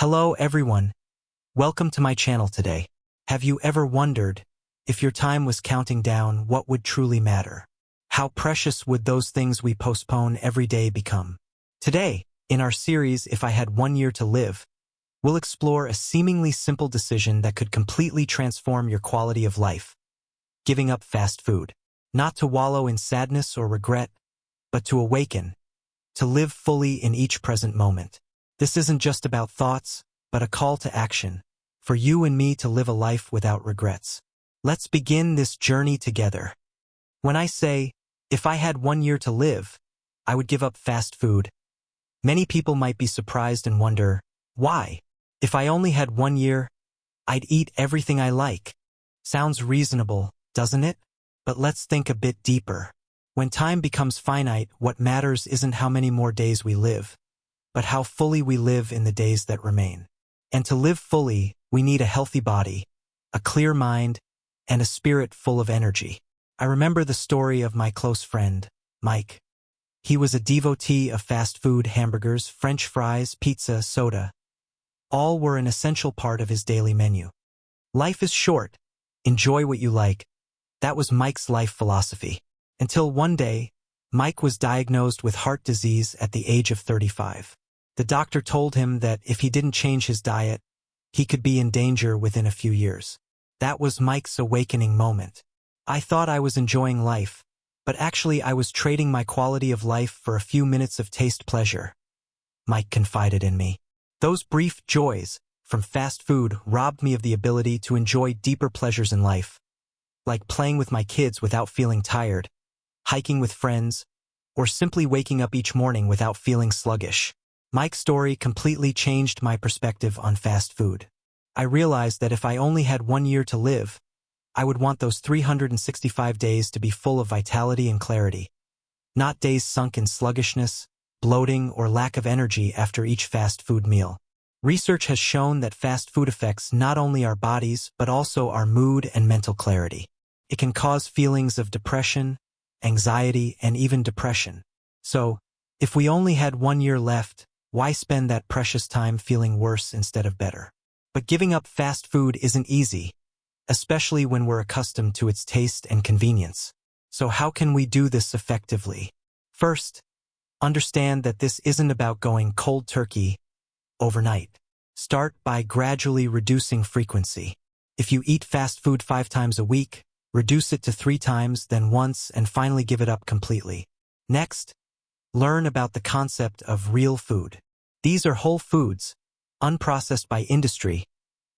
Hello everyone, welcome to my channel today. Have you ever wondered, if your time was counting down, what would truly matter? How precious would those things we postpone every day become? Today, in our series If I Had 1 Year to Live, we'll explore a seemingly simple decision that could completely transform your quality of life. Giving up fast food. Not to wallow in sadness or regret, but to awaken, to live fully in each present moment. This isn't just about thoughts, but a call to action, for you and me to live a life without regrets. Let's begin this journey together. When I say, if I had 1 year to live, I would give up fast food. Many people might be surprised and wonder, why? If I only had 1 year, I'd eat everything I like. Sounds reasonable, doesn't it? But let's think a bit deeper. When time becomes finite, what matters isn't how many more days we live, but how fully we live in the days that remain. And to live fully, we need a healthy body, a clear mind, and a spirit full of energy. I remember the story of my close friend, Mike. He was a devotee of fast food, hamburgers, French fries, pizza, soda. All were an essential part of his daily menu. Life is short. Enjoy what you like. That was Mike's life philosophy. Until one day, Mike was diagnosed with heart disease at the age of 35. The doctor told him that if he didn't change his diet, he could be in danger within a few years. That was Mike's awakening moment. I thought I was enjoying life, but actually I was trading my quality of life for a few minutes of taste pleasure. Mike confided in me. Those brief joys from fast food robbed me of the ability to enjoy deeper pleasures in life, like playing with my kids without feeling tired, hiking with friends, or simply waking up each morning without feeling sluggish. Mike's story completely changed my perspective on fast food. I realized that if I only had 1 year to live, I would want those 365 days to be full of vitality and clarity, not days sunk in sluggishness, bloating, or lack of energy after each fast food meal. Research has shown that fast food affects not only our bodies but also our mood and mental clarity. It can cause feelings of depression, anxiety, and even depression. So, if we only had 1 year left, why spend that precious time feeling worse instead of better? But giving up fast food isn't easy, especially when we're accustomed to its taste and convenience. So how can we do this effectively? First, understand that this isn't about going cold turkey overnight. Start by gradually reducing frequency. If you eat fast food 5 times a week, reduce it to 3 times, then once, and finally give it up completely. Next, learn about the concept of real food. These are whole foods, unprocessed by industry,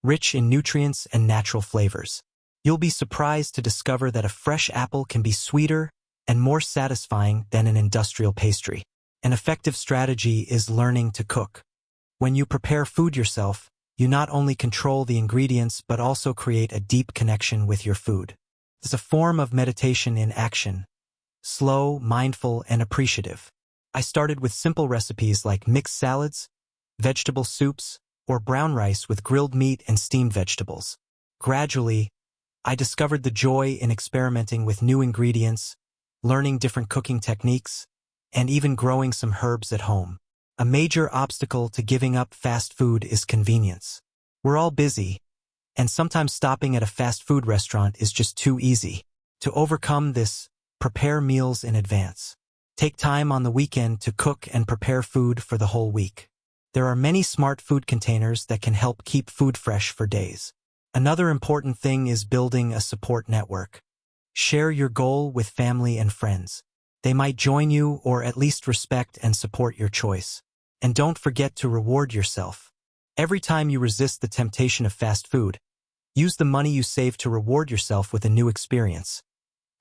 rich in nutrients and natural flavors. You'll be surprised to discover that a fresh apple can be sweeter and more satisfying than an industrial pastry. An effective strategy is learning to cook. When you prepare food yourself, you not only control the ingredients but also create a deep connection with your food. It's a form of meditation in action, slow, mindful, and appreciative. I started with simple recipes like mixed salads, vegetable soups, or brown rice with grilled meat and steamed vegetables. Gradually, I discovered the joy in experimenting with new ingredients, learning different cooking techniques, and even growing some herbs at home. A major obstacle to giving up fast food is convenience. We're all busy, and sometimes stopping at a fast food restaurant is just too easy. To overcome this, prepare meals in advance. Take time on the weekend to cook and prepare food for the whole week. There are many smart food containers that can help keep food fresh for days. Another important thing is building a support network. Share your goal with family and friends. They might join you or at least respect and support your choice. And don't forget to reward yourself. Every time you resist the temptation of fast food, use the money you save to reward yourself with a new experience.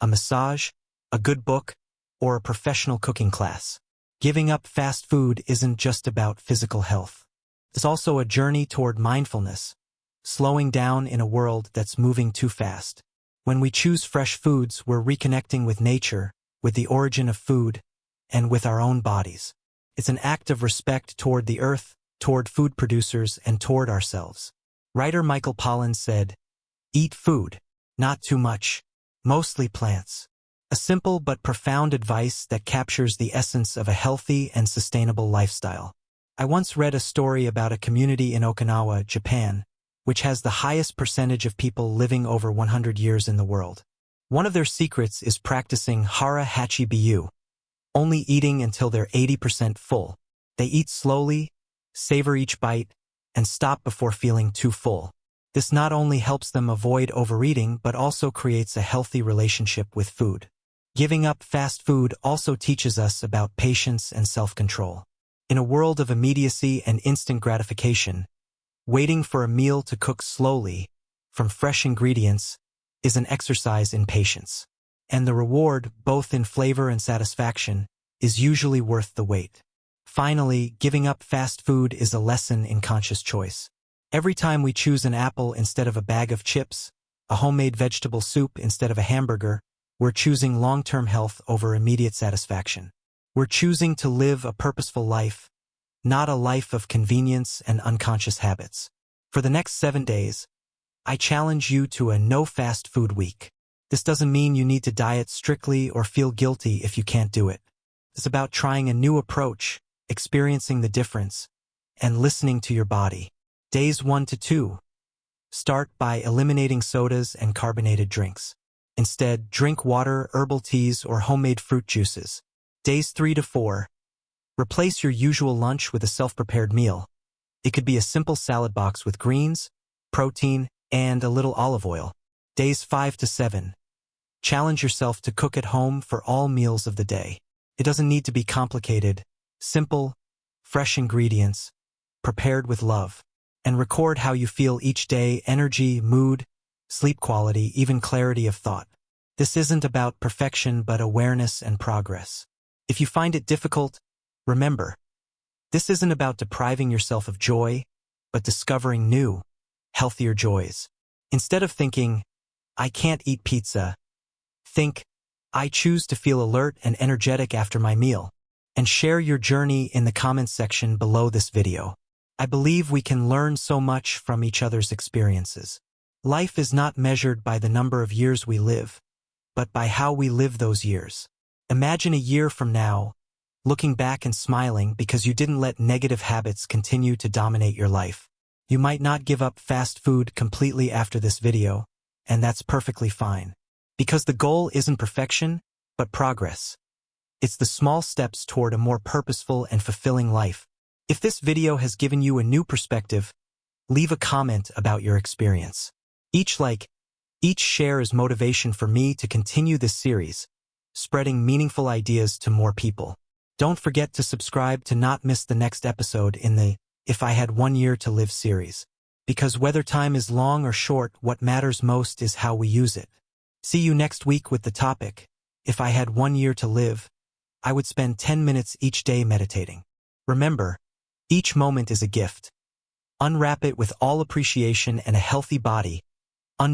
A massage, a good book, or a professional cooking class. Giving up fast food isn't just about physical health. It's also a journey toward mindfulness, slowing down in a world that's moving too fast. When we choose fresh foods, we're reconnecting with nature, with the origin of food, and with our own bodies. It's an act of respect toward the earth, toward food producers, and toward ourselves. Writer Michael Pollan said, "Eat food, not too much, mostly plants." A simple but profound advice that captures the essence of a healthy and sustainable lifestyle. I once read a story about a community in Okinawa, Japan, which has the highest percentage of people living over 100 years in the world. One of their secrets is practicing hara hachi biyu, only eating until they're 80% full. They eat slowly, savor each bite, and stop before feeling too full. This not only helps them avoid overeating but also creates a healthy relationship with food. Giving up fast food also teaches us about patience and self-control. In a world of immediacy and instant gratification, waiting for a meal to cook slowly, from fresh ingredients, is an exercise in patience. And the reward, both in flavor and satisfaction, is usually worth the wait. Finally, giving up fast food is a lesson in conscious choice. Every time we choose an apple instead of a bag of chips, a homemade vegetable soup instead of a hamburger, we're choosing long-term health over immediate satisfaction. We're choosing to live a purposeful life, not a life of convenience and unconscious habits. For the next 7 days, I challenge you to a no fast food week. This doesn't mean you need to diet strictly or feel guilty if you can't do it. It's about trying a new approach, experiencing the difference, and listening to your body. Days 1 to 2. Start by eliminating sodas and carbonated drinks. Instead, drink water, herbal teas, or homemade fruit juices. Days 3 to 4. Replace your usual lunch with a self-prepared meal. It could be a simple salad box with greens, protein, and a little olive oil. Days 5 to 7. Challenge yourself to cook at home for all meals of the day. It doesn't need to be complicated. Simple, fresh ingredients, prepared with love. And record how you feel each day: energy, mood, sleep quality, even clarity of thought. This isn't about perfection but awareness and progress. If you find it difficult, remember, this isn't about depriving yourself of joy, but discovering new, healthier joys. Instead of thinking, I can't eat pizza, think, I choose to feel alert and energetic after my meal. And share your journey in the comments section below this video. I believe we can learn so much from each other's experiences. Life is not measured by the number of years we live, but by how we live those years. Imagine a year from now, looking back and smiling because you didn't let negative habits continue to dominate your life. You might not give up fast food completely after this video, and that's perfectly fine. Because the goal isn't perfection, but progress. It's the small steps toward a more purposeful and fulfilling life. If this video has given you a new perspective, leave a comment about your experience. Each like, each share is motivation for me to continue this series, spreading meaningful ideas to more people. Don't forget to subscribe to not miss the next episode in the If I Had 1 Year to Live series. Because whether time is long or short, what matters most is how we use it. See you next week with the topic, If I Had 1 Year to Live, I would spend 10 minutes each day meditating. Remember, each moment is a gift. Unwrap it with all appreciation and a healthy body,